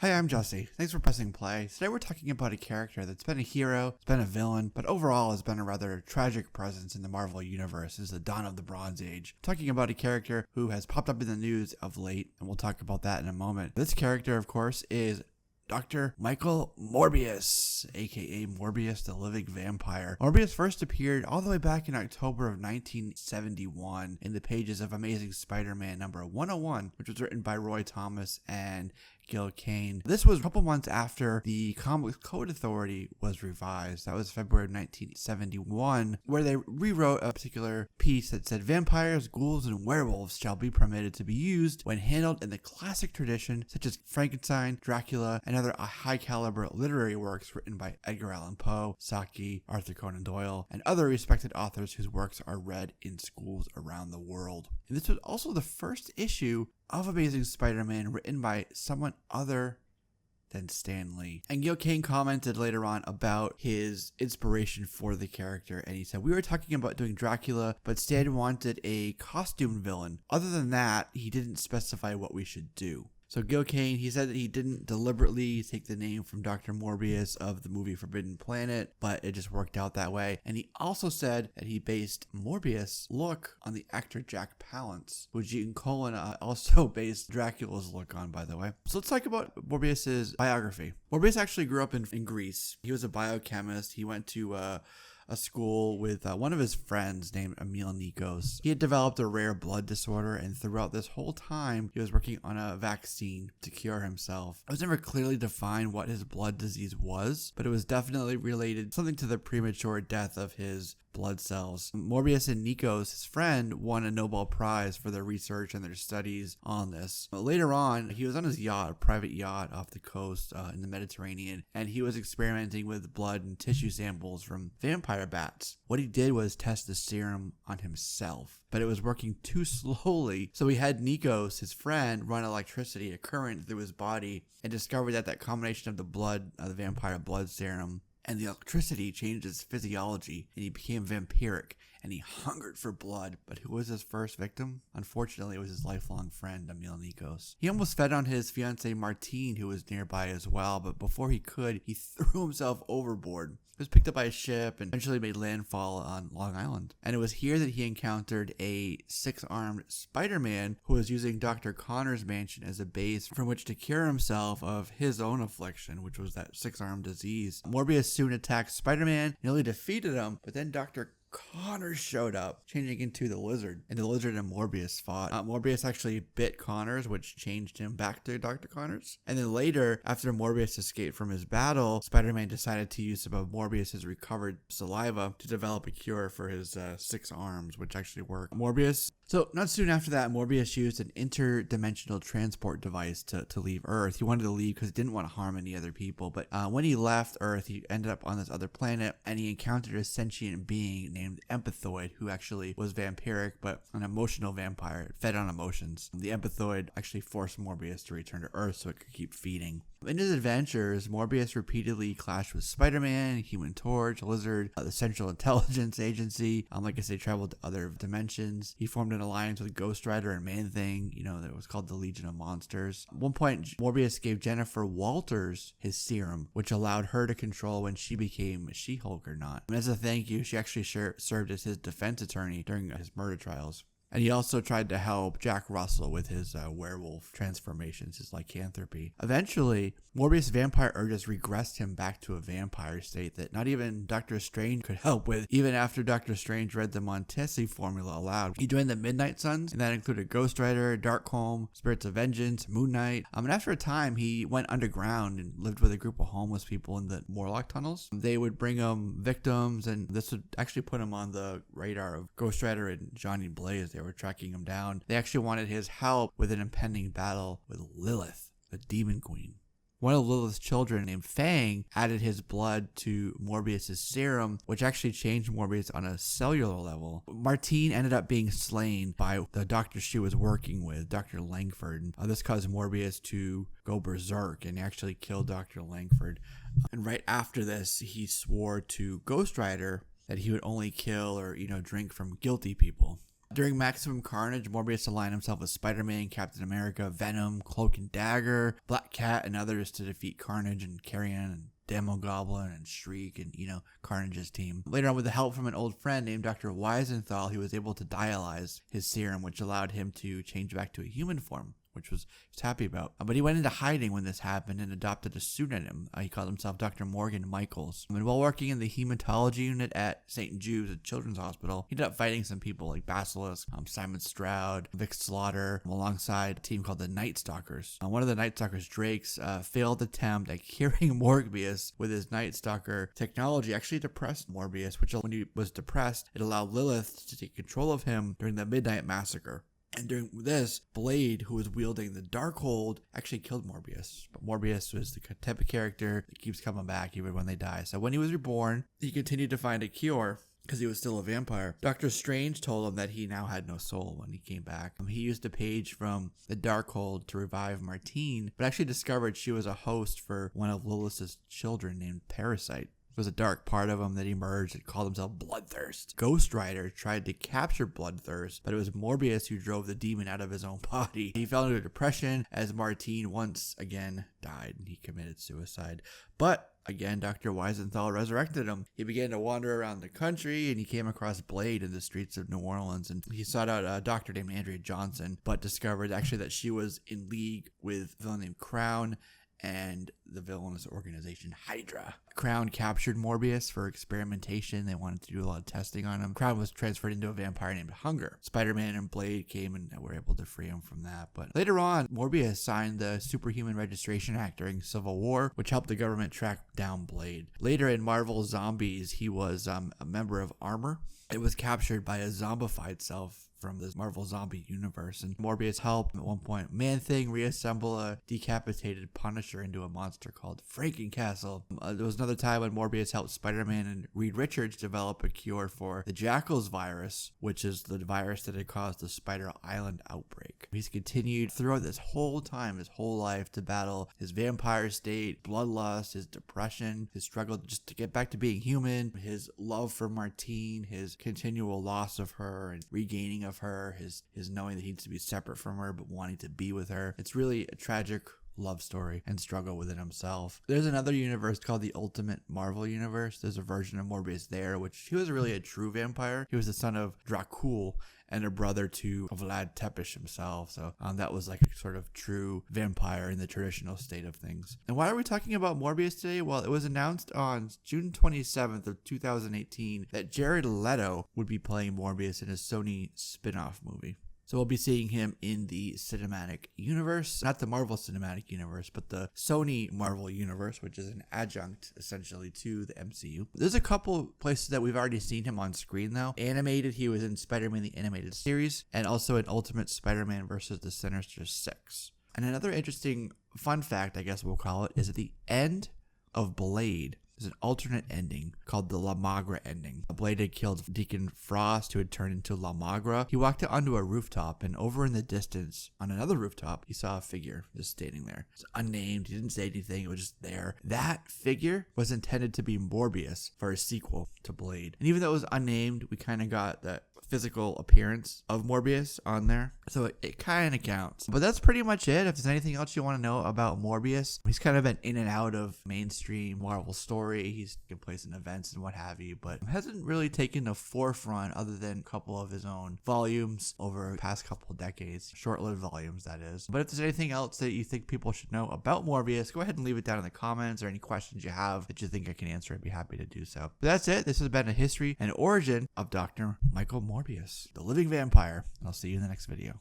Hi, I'm Jesse. Thanks for pressing play. Today we're talking about a character that's been a hero, it's been a villain, but overall has been a rather tragic presence in the Marvel Universe since the dawn of the Bronze Age. Talking about a character who has popped up in the news of late, and we'll talk about that in a moment. This character, of course, is Dr. Michael Morbius, aka Morbius the Living Vampire. Morbius first appeared all the way back in October of 1971 in the pages of Amazing Spider-Man number 101, which was written by Roy Thomas and Gil Kane. This was a couple months after the Comics Code Authority was revised. That was February of 1971, where they rewrote a particular piece that said vampires, ghouls, and werewolves shall be permitted to be used when handled in the classic tradition, such as Frankenstein, Dracula, and other high-caliber literary works written by Edgar Allan Poe, Saki, Arthur Conan Doyle, and other respected authors whose works are read in schools around the world. And this was also the first issue of Amazing Spider-Man written by someone other than Stan Lee. And Gil Kane commented later on about his inspiration for the character, and he said, "We were talking about doing Dracula, but Stan wanted a costume villain. Other than that, he didn't specify what we should do." So Gil Kane, he said that he didn't deliberately take the name from Dr. Morbius of the movie Forbidden Planet, but it just worked out that way. And he also said that he based Morbius' look on the actor Jack Palance, who Gene Colan also based Dracula's look on, by the way. So let's talk about Morbius' biography. Morbius actually grew up in Greece. He was a biochemist. He went to a school with one of his friends named Emil Nikos. He had developed a rare blood disorder, and throughout this whole time, he was working on a vaccine to cure himself. It was never clearly defined what his blood disease was, but it was definitely related something to the premature death of his blood cells. Morbius and Nikos, his friend, won a Nobel Prize for their research and their studies on this. But later on, he was on his yacht, a private yacht off the coast in the Mediterranean, and he was experimenting with blood and tissue samples from vampire bats. What he did was test the serum on himself, but it was working too slowly, so he had Nikos, his friend, run electricity, a current through his body, and discovered that that combination of the blood, the vampire blood serum, and the electricity changed his physiology, and he became vampiric, and he hungered for blood. But who was his first victim? Unfortunately, it was his lifelong friend, Emil Nikos. He almost fed on his fiancée Martine, who was nearby as well, but before he could, he threw himself overboard. He was picked up by a ship and eventually made landfall on Long Island. And it was here that he encountered a six-armed Spider-Man who was using Dr. Connor's mansion as a base from which to cure himself of his own affliction, which was that six-armed disease. Morbius soon attacked Spider-Man, nearly defeated him, but then Dr. Connors showed up, changing into the Lizard, and the Lizard and Morbius fought. Morbius actually bit Connors, which changed him back to Dr. Connors. And then later, after Morbius escaped from his battle, Spider-Man decided to use some of Morbius's recovered saliva to develop a cure for his six arms, which actually worked. So not soon after that, Morbius used an interdimensional transport device to leave Earth. He wanted to leave because he didn't want to harm any other people, but when he left Earth, he ended up on this other planet, and he encountered a sentient being named Empathoid, who actually was vampiric, but an emotional vampire. It fed on emotions. The Empathoid actually forced Morbius to return to Earth so it could keep feeding. In his adventures, Morbius repeatedly clashed with Spider-Man, Human Torch, Lizard, the Central Intelligence Agency. Like I say, traveled to other dimensions. He formed an alliance with Ghost Rider and Man-Thing, that was called the Legion of Monsters. At one point, Morbius gave Jennifer Walters his serum, which allowed her to control when she became She-Hulk or not. And as a thank you, she actually served as his defense attorney during his murder trials. And he also tried to help Jack Russell with his werewolf transformations, his lycanthropy. Eventually, Morbius' vampire urges regressed him back to a vampire state that not even Doctor Strange could help with, even after Doctor Strange read the Montesi formula aloud. He joined the Midnight Suns, and that included Ghost Rider, Darkholm, Spirits of Vengeance, Moon Knight. And after a time, he went underground and lived with a group of homeless people in the Morlock tunnels. They would bring him victims, and this would actually put him on the radar of Ghost Rider and Johnny Blaze. They were tracking him down. They actually wanted his help with an impending battle with Lilith, the Demon Queen. One of Lilith's children named Fang added his blood to Morbius' serum, which actually changed Morbius on a cellular level. Martine ended up being slain by the doctor she was working with, Dr. Langford. This caused Morbius to go berserk and actually kill Dr. Langford. And right after this, he swore to Ghost Rider that he would only kill or, drink from guilty people. During Maximum Carnage, Morbius aligned himself with Spider-Man, Captain America, Venom, Cloak and Dagger, Black Cat, and others to defeat Carnage and Carrion and Demogoblin and Shriek and, Carnage's team. Later on, with the help from an old friend named Dr. Weisenthal, he was able to dialyze his serum, which allowed him to change back to a human form, which was happy about. But he went into hiding when this happened and adopted a pseudonym. He called himself Dr. Morgan Michaels. And while working in the hematology unit at St. Jude's, a children's hospital, he ended up fighting some people like Basilisk, Simon Stroud, Vic Slaughter, alongside a team called the Night Stalkers. One of the Night Stalkers, Drake's failed attempt at curing Morbius with his Night Stalker technology actually depressed Morbius, which when he was depressed, it allowed Lilith to take control of him during the Midnight Massacre. And during this, Blade, who was wielding the Darkhold, actually killed Morbius. But Morbius was the type of character that keeps coming back even when they die. So when he was reborn, he continued to find a cure because he was still a vampire. Doctor Strange told him that he now had no soul when he came back. He used a page from the Darkhold to revive Martine, but actually discovered she was a host for one of Lilith's children named Parasite. There was a dark part of him that emerged and called himself Bloodthirst. Ghost Rider tried to capture Bloodthirst, but it was Morbius who drove the demon out of his own body. He fell into depression as Martine once again died and he committed suicide. But again, Dr. Weisenthal resurrected him. He began to wander around the country and he came across Blade in the streets of New Orleans, and he sought out a doctor named Andrea Johnson, but discovered actually that she was in league with a villain named Crown and the villainous organization Hydra. Crown captured Morbius for experimentation. They wanted to do a lot of testing on him. Crown was transferred into a vampire named Hunger. Spider-Man and Blade came and were able to free him from that. But later on, Morbius signed the Superhuman Registration Act during Civil War, which helped the government track down Blade. Later in Marvel Zombies, he was a member of Armor. It was captured by a zombified self from this Marvel zombie universe, and Morbius helped at one point Man-Thing reassemble a decapitated Punisher into a monster called Frankencastle. There was another time when Morbius helped Spider-Man and Reed Richards develop a cure for the Jackal's virus, which is the virus that had caused the Spider Island outbreak. He's continued throughout this whole time, his whole life, to battle his vampire state, bloodlust, his depression, his struggle just to get back to being human, his love for Martine, his continual loss of her and regaining of her, his knowing that he needs to be separate from her but wanting to be with her. It's really a tragic love story and struggle within himself. There's another universe called the Ultimate Marvel Universe. There's a version of Morbius there, which he was really a true vampire. He was the son of Dracul and a brother to Vlad Tepes himself. So that was like a sort of true vampire in the traditional state of things. And why are we talking about Morbius today? Well, it was announced on June 27th of 2018 that Jared Leto would be playing Morbius in a Sony spin-off movie. So we'll be seeing him in the cinematic universe, not the Marvel cinematic universe, but the Sony Marvel universe, which is an adjunct essentially to the MCU. There's a couple places that we've already seen him on screen though. Animated, he was in Spider-Man the Animated Series, and also in Ultimate Spider-Man vs. the Sinister Six. And another interesting fun fact, I guess we'll call it, is at the end of Blade, there's an alternate ending called the Magra Ending. Blade had killed Deacon Frost, who had turned into Magra. He walked out onto a rooftop, and over in the distance, on another rooftop, he saw a figure just standing there. It's unnamed. He didn't say anything. It was just there. That figure was intended to be Morbius for a sequel to Blade. And even though it was unnamed, we kind of got that physical appearance of Morbius on there, so it kind of counts. But that's pretty much it. If there's anything else you want to know about Morbius, he's kind of been in and out of mainstream Marvel story. He's taken place in events and what have you, but hasn't really taken the forefront other than a couple of his own volumes over the past couple of decades, short-lived volumes that is. But if there's anything else that you think people should know about Morbius, go ahead and leave it down in the comments, or any questions you have that you think I can answer, I'd be happy to do so. But that's it. This has been a history and origin of Dr. Michael Morbius, the Living Vampire. I'll see you in the next video.